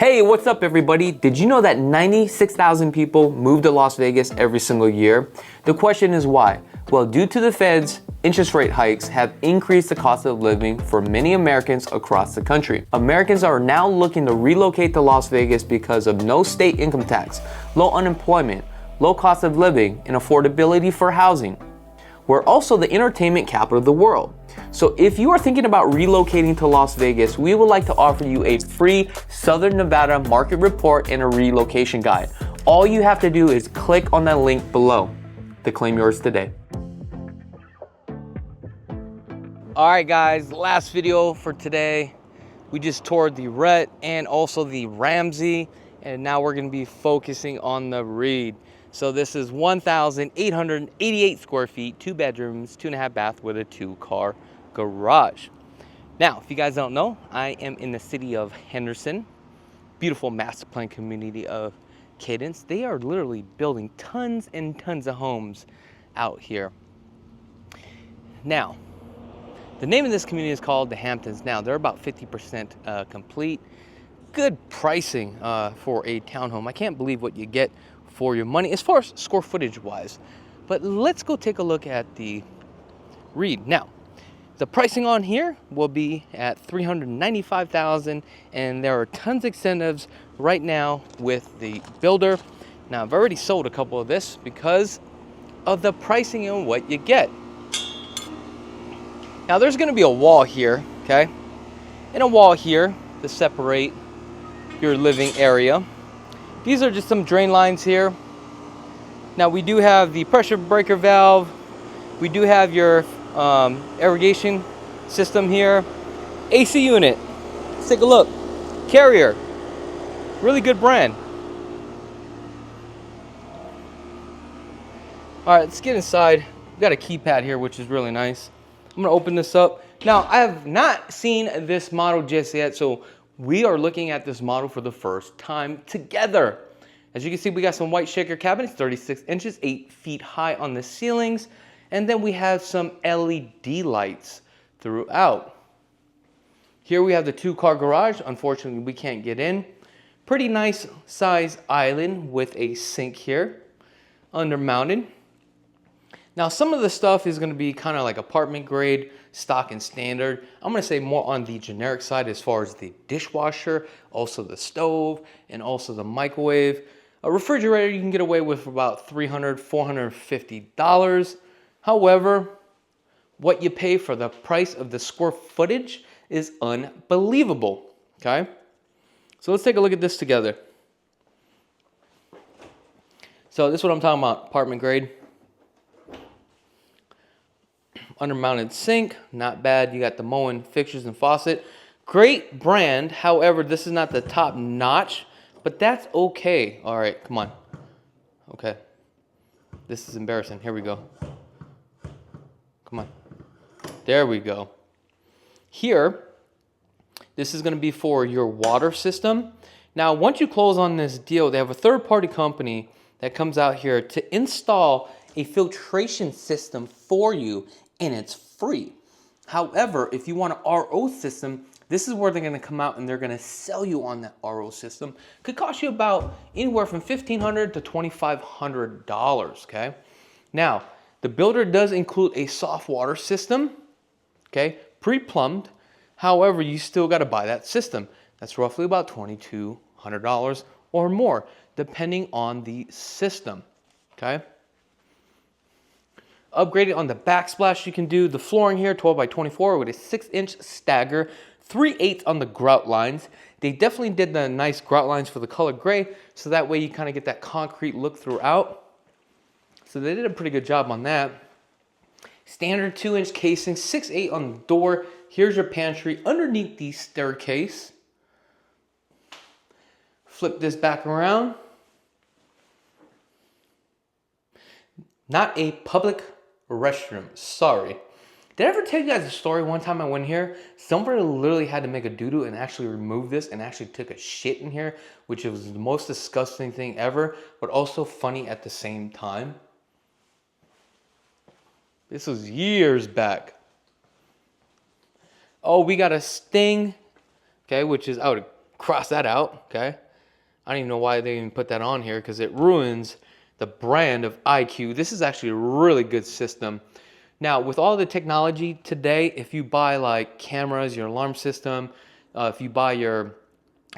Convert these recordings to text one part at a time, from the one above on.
Hey, what's up everybody? Did you know that 96,000 people move to Las Vegas every single year? The question is why? Well, due to the Fed's interest rate hikes have increased the cost of living for many Americans across the country. Americans are now looking to relocate to Las Vegas because of no state income tax, low unemployment, low cost of living, and affordability for housing. We're also the entertainment capital of the world. So if you are thinking about relocating to Las Vegas, we would like to offer you a free Southern Nevada market report and a relocation guide. All you have to do is click on that link below to claim yours today. All right guys, last video for today. We just toured the Reid and also the Ramsey, and now we're gonna be focusing on the Reid. So this is 1,888 square feet, 2 bedrooms, 2.5 bath with a 2-car garage. Now, if you guys don't know, I am in the city of Henderson, beautiful master plan community of Cadence. They are literally building tons and tons of homes out here. Now, the name of this community is called the Hamptons. Now, they're about 50% complete. Good pricing for a townhome. I can't believe what you get for your money as far as square footage wise. But let's go take a look at the Reid. Now, the pricing on here will be at $395,000, and there are tons of incentives right now with the builder. Now, I've already sold a couple of this because of the pricing and what you get. Now, there's going to be a wall here, okay, and a wall here to separate your living area. These are just some drain lines here. Now we do have the pressure breaker valve. We do have your irrigation system here. AC unit. Let's take a look. Carrier. Really good brand. All right, let's get inside. We've got a keypad here, which is really nice. I'm gonna open this up. Now, I have not seen this model just yet, so we are looking at this model for the first time together. As you can see, we got some white shaker cabinets, 36 inches, 8 feet high on the ceilings. And then we have some LED lights throughout. Here we have the 2-car garage. Unfortunately, we can't get in. Pretty nice size island with a sink here, undermounted. Now, some of the stuff is gonna be kind of like apartment grade, stock and standard. I'm gonna say more on the generic side as far as the dishwasher, also the stove, and also the microwave. A refrigerator you can get away with for about $300, $450. However, what you pay for the price of the square footage is unbelievable, okay? So let's take a look at this together. So this is what I'm talking about, apartment grade. Undermounted sink, not bad. You got the Moen fixtures and faucet. Great brand, however, this is not the top notch, but that's okay. All right, come on. Okay, this is embarrassing. Here we go. Come on. There we go. Here, this is gonna be for your water system. Now, once you close on this deal, they have a third-party company that comes out here to install a filtration system for you, and it's free. However, if you want an RO system, this is where they're gonna come out and they're gonna sell you on that RO system. Could cost you about anywhere from $1,500 to $2,500, okay? Now, the builder does include a soft water system, okay, pre-plumbed. However, you still gotta buy that system. That's roughly about $2,200 or more, depending on the system, okay? Upgraded on the backsplash, you can do the flooring here, 12 by 24 with a 6-inch stagger, 3/8 on the grout lines. They definitely did the nice grout lines for the color gray, so that way you kind of get that concrete look throughout. So they did a pretty good job on that. Standard 2-inch casing, 6/8 on the door. Here's your pantry underneath the staircase. Flip this back around. Not a public restroom, sorry. Did I ever tell you guys a story one time I went here? Somebody literally had to make a doo-doo and actually remove this and actually took a shit in here, which was the most disgusting thing ever, but also funny at the same time. This was years back. Oh, we got a Sting, okay, which is out of cross that out, okay? I don't even know why they even put that on here because it ruins the brand of IQ. This is actually a really good system. Now, with all the technology today, if you buy like cameras, your alarm system, if you buy your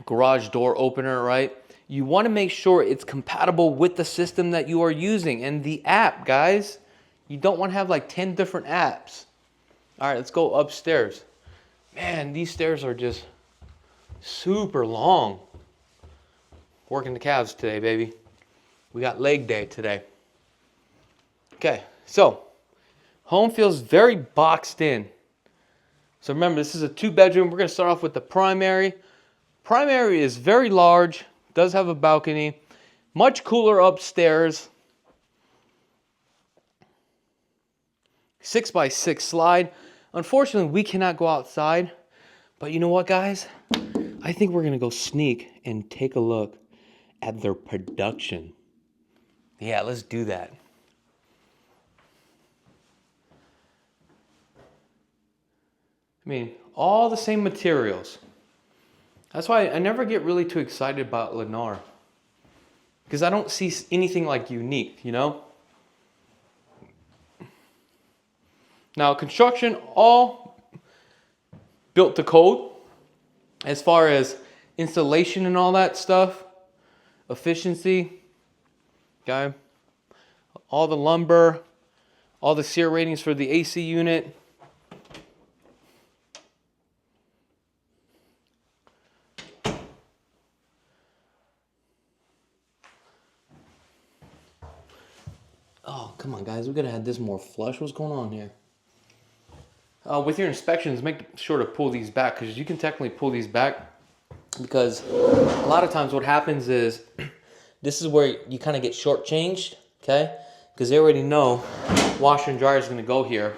garage door opener, right? You want to make sure it's compatible with the system that you are using and the app, guys. You don't want to have like 10 different apps. All right, let's go upstairs. Man, these stairs are just super long. Working the calves today, baby. We got leg day today. Okay, so home feels very boxed in. So remember, this is a 2-bedroom. We're going to start off with the primary. Primary is very large, does have a balcony, much cooler upstairs. 6x6 slide. Unfortunately, we cannot go outside. But you know what, guys? I think we're going to go sneak and take a look at their production. Yeah, let's do that. I mean, all the same materials. That's why I never get really too excited about Lennar. Because I don't see anything like unique, you know? Now, construction, all built to code. As far as installation and all that stuff. Efficiency. Okay. All the lumber. All the SEER ratings for the AC unit. Oh, come on, guys. We gotta have this more flush. What's going on here? With your inspections, make sure to pull these back because you can technically pull these back because a lot of times what happens is this is where you kind of get shortchanged, okay? Because they already know washer and dryer is going to go here.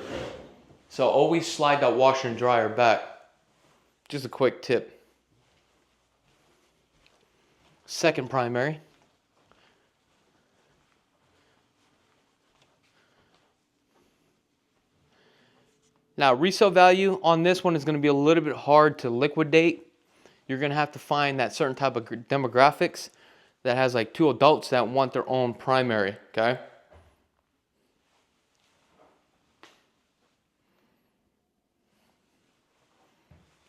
So always slide that washer and dryer back. Just a quick tip. Second primary. Now, resale value on this one is going to be a little bit hard to liquidate. You're going to have to find that certain type of demographics that has like 2 adults that want their own primary, okay?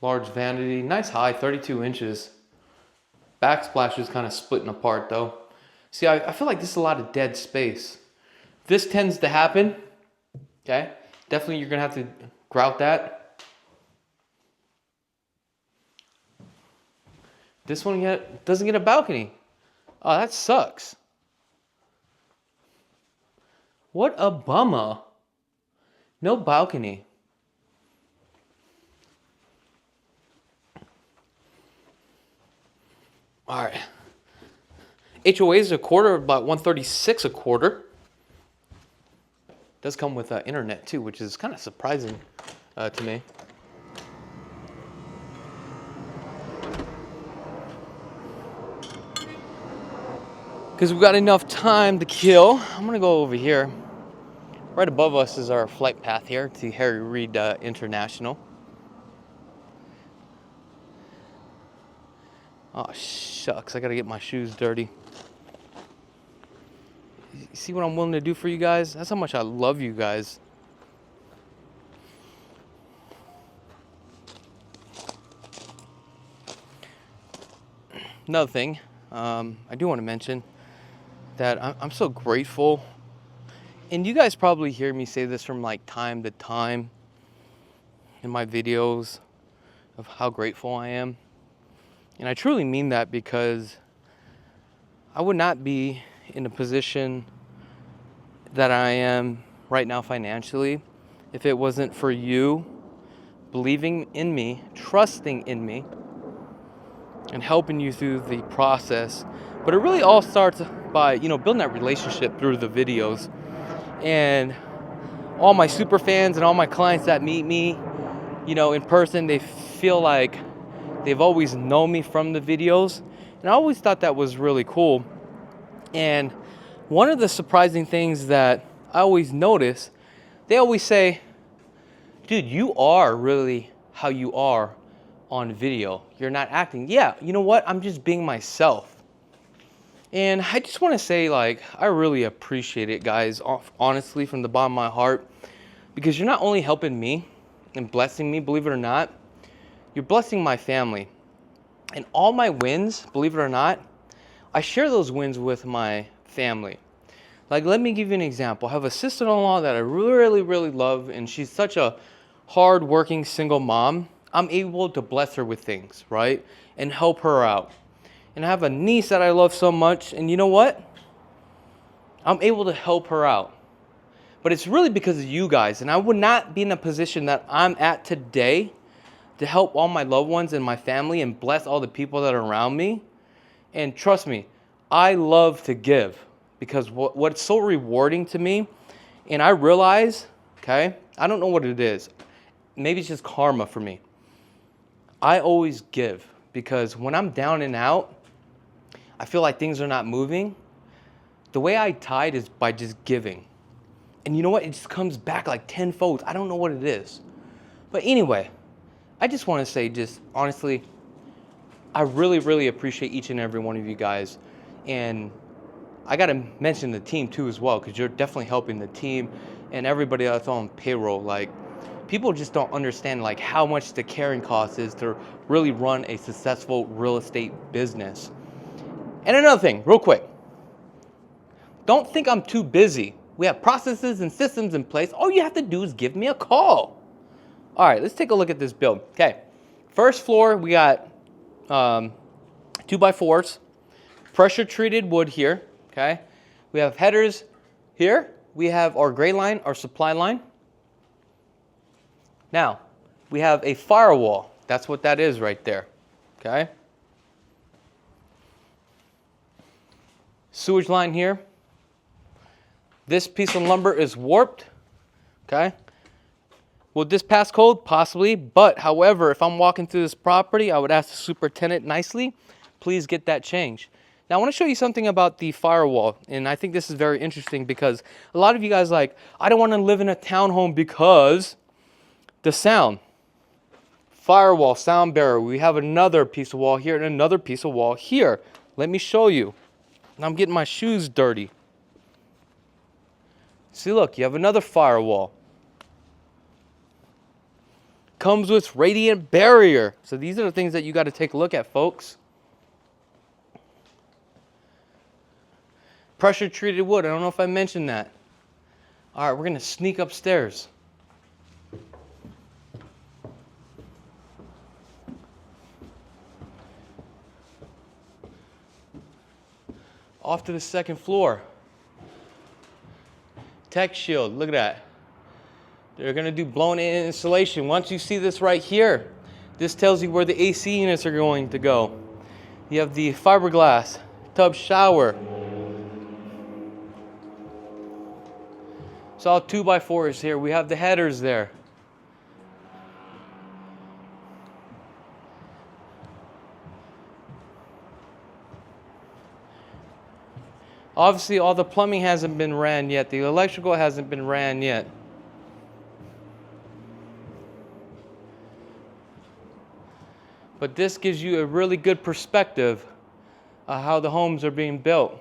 Large vanity, nice high, 32 inches. Backsplash is kind of splitting apart though. See, I feel like this is a lot of dead space. This tends to happen, okay? Definitely you're going to have to grout that. This one doesn't get a balcony. Oh, that sucks. What a bummer. No balcony. All right. HOA is a quarter, about $136 a quarter. Does come with internet too, which is kind of surprising to me. Because we've got enough time to kill. I'm gonna go over here. Right above us is our flight path here to Reid International. Oh shucks, I gotta get my shoes dirty. You see what I'm willing to do for you guys? That's how much I love you guys. Another thing, I do want to mention that I'm so grateful. And you guys probably hear me say this from like time to time in my videos of how grateful I am. And I truly mean that because I would not be in a position that I am right now financially if it wasn't for you believing in me, trusting in me, and helping you through the process. But it really all starts by, you know, building that relationship through the videos. And all my super fans and all my clients that meet me, you know, in person, they feel like they've always known me from the videos. And I always thought that was really cool. And one of the surprising things that I always notice, they always say, dude, you are really how you are on video. You're not acting. Yeah, you know what? I'm just being myself. And I just want to say, like, I really appreciate it, guys, honestly, from the bottom of my heart, because you're not only helping me and blessing me, believe it or not, you're blessing my family. And all my wins, believe it or not, I share those wins with my family. Like, let me give you an example. I have a sister-in-law that I really, really love, and she's such a hard-working single mom. I'm able to bless her with things, right? And help her out. And I have a niece that I love so much, and you know what? I'm able to help her out. But it's really because of you guys, and I would not be in a position that I'm at today to help all my loved ones and my family and bless all the people that are around me. And trust me, I love to give, because what's so rewarding to me, and I realize, okay, I don't know what it is. Maybe it's just karma for me. I always give, because when I'm down and out, I feel like things are not moving. The way I tide is by just giving. And you know what? It just comes back like tenfold. I don't know what it is. But anyway, I just want to say, just honestly, I really, really appreciate each and every one of you guys. And I got to mention the team too as well, because you're definitely helping the team and everybody that's on payroll. Like, people just don't understand like how much the carrying cost is to really run a successful real estate business. And another thing, real quick, don't think I'm too busy. We have processes and systems in place. All you have to do is give me a call. All right, let's take a look at this build. Okay, first floor, we got 2x4s, pressure treated wood here. Okay, we have headers here. We have our gray line, our supply line. Now, we have a firewall. That's what that is right there. Okay. Sewage line here. This piece of lumber is warped. Okay. Will this pass code? Possibly. But, however, if I'm walking through this property, I would ask the superintendent nicely, please get that changed. Now, I want to show you something about the firewall, and I think this is very interesting because a lot of you guys like, I don't want to live in a townhome because the sound. Firewall, sound barrier. We have another piece of wall here and another piece of wall here. Let me show you. Now I'm getting my shoes dirty. See, look, you have another firewall. Comes with radiant barrier. So these are the things that you got to take a look at, folks. Pressure treated wood. I don't know if I mentioned that. All right, we're going to sneak upstairs. Off to the second floor. Tech shield, look at that. They're gonna do blown-in insulation. Once you see this right here, this tells you where the AC units are going to go. You have the fiberglass tub shower. It's all 2x4s here. We have the headers there. Obviously, all the plumbing hasn't been ran yet. The electrical hasn't been ran yet. But this gives you a really good perspective of how the homes are being built.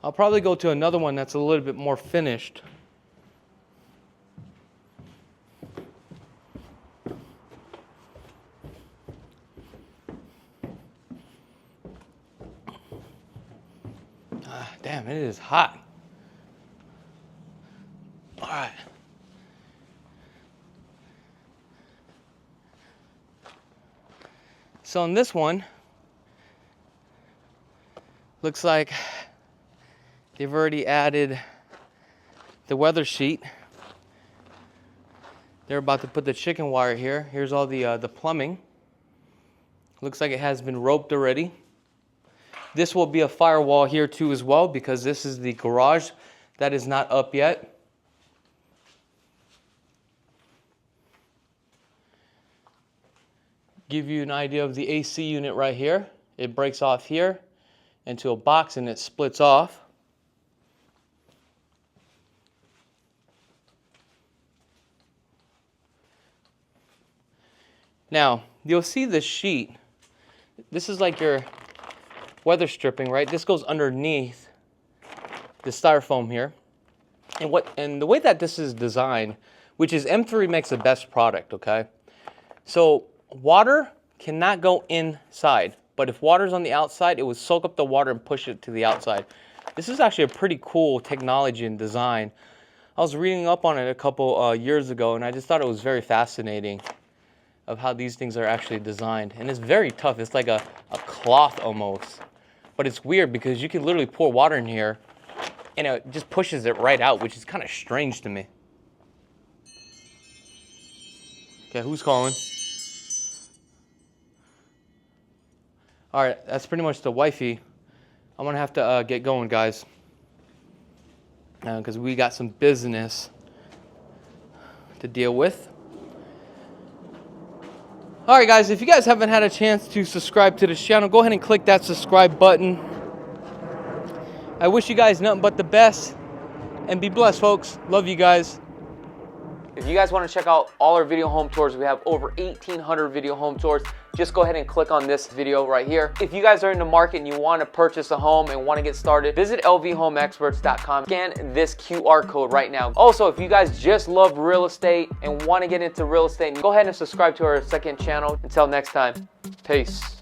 I'll probably go to another one that's a little bit more finished. Damn, it is hot. All right. So in this one, looks like they've already added the weather sheet. They're about to put the chicken wire here. Here's all the plumbing. Looks like it has been roped already. This will be a firewall here too as well, because this is the garage that is not up yet. Give you an idea of the AC unit right here. It breaks off here into a box and it splits off. Now, you'll see the sheet. This is like your weather stripping, right? This goes underneath the styrofoam here. And the way that this is designed, which is M3 makes the best product, okay? So water cannot go inside, but if water's on the outside, it would soak up the water and push it to the outside. This is actually a pretty cool technology and design. I was reading up on it a couple years ago, and I just thought it was very fascinating of how these things are actually designed. And it's very tough. It's like a cloth almost. But it's weird because you can literally pour water in here and it just pushes it right out, which is kind of strange to me. Okay, who's calling? All right, that's pretty much the wifey. I'm gonna have to get going, guys, because we got some business to deal with. All right, guys, if you guys haven't had a chance to subscribe to this channel, go ahead and click that subscribe button. I wish you guys nothing but the best, and be blessed, folks. Love you guys. If you guys want to check out all our video home tours, we have over 1,800 video home tours. Just go ahead and click on this video right here. If you guys are in the market and you want to purchase a home and want to get started, visit lvhomeexperts.com. Scan this QR code right now. Also, if you guys just love real estate and want to get into real estate, go ahead and subscribe to our second channel. Until next time, peace.